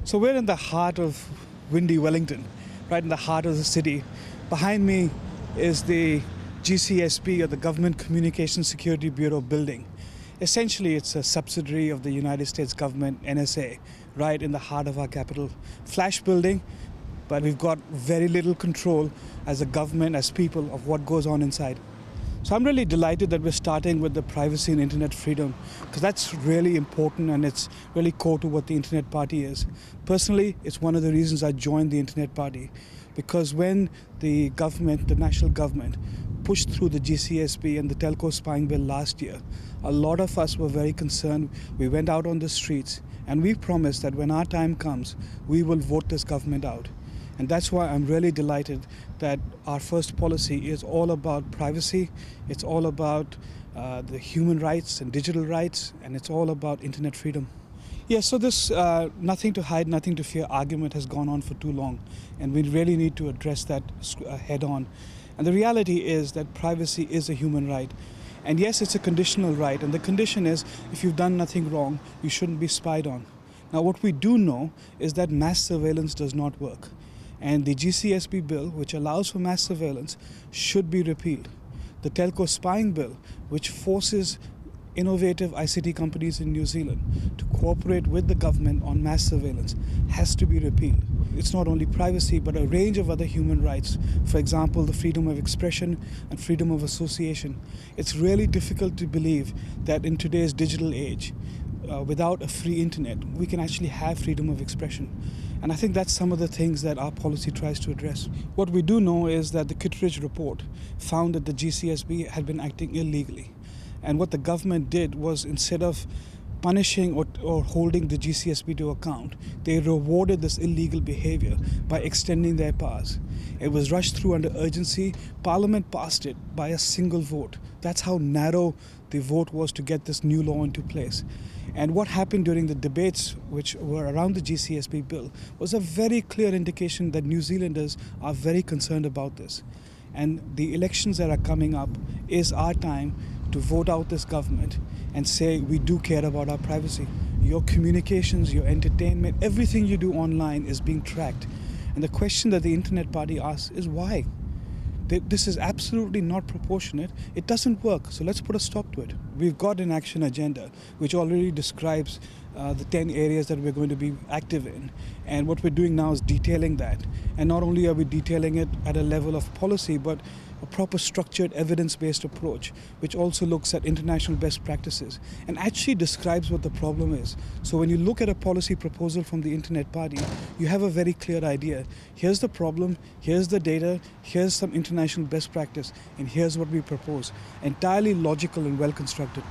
So we're in the heart of windy Wellington, right in the heart of the city. Behind me is the GCSB, or the Government Communications Security Bureau building. Essentially, it's a subsidiary of the United States government, NSA, right in the heart of our capital. Flash building, but we've got very little control as a government, as people, of what goes on inside. So I'm really delighted that we're starting with the privacy and internet freedom, because that's really important and it's really core to what the Internet Party is. Personally, it's one of the reasons I joined the Internet Party, because when the government, the national government, pushed through the GCSB and the telco spying bill last year, a lot of us were very concerned. We went out on the streets and we promised that when our time comes, we will vote this government out. And that's why I'm really delighted that our first policy is all about privacy, it's all about the human rights and digital rights, and it's all about internet freedom. Yeah, so this nothing to hide, nothing to fear argument has gone on for too long, and we really need to address that head on. And the reality is that privacy is a human right. And yes, it's a conditional right, and the condition is if you've done nothing wrong, you shouldn't be spied on. Now, what we do know is that mass surveillance does not work. And the GCSB bill, which allows for mass surveillance, should be repealed. The telco spying bill, which forces innovative ICT companies in New Zealand to cooperate with the government on mass surveillance, has to be repealed. It's not only privacy, but a range of other human rights. For example, the freedom of expression and freedom of association. It's really difficult to believe that in today's digital age, without a free internet, we can actually have freedom of expression. And I think that's some of the things that our policy tries to address. What we do know is that the Kittredge report found that the GCSB had been acting illegally. And what the government did was, instead of punishing or holding the GCSB to account, they rewarded this illegal behavior by extending their powers. It was rushed through under urgency. Parliament passed it by a single vote. That's how narrow the vote was to get this new law into place. And what happened during the debates which were around the GCSB bill was a very clear indication that New Zealanders are very concerned about this. And the elections that are coming up is our time to vote out this government and say we do care about our privacy. Your communications, your entertainment, everything you do online is being tracked. And the question that the Internet Party asks is why? This is absolutely not proportionate. It doesn't work, so let's put a stop to it. We've got an action agenda which already describes the 10 areas that we're going to be active in. And what we're doing now is detailing that. And not only are we detailing it at a level of policy, but a proper structured evidence-based approach, which also looks at international best practices and actually describes what the problem is. So when you look at a policy proposal from the Internet Party, you have a very clear idea. Here's the problem, here's the data, here's some international best practice, and here's what we propose. Entirely logical and well constructed.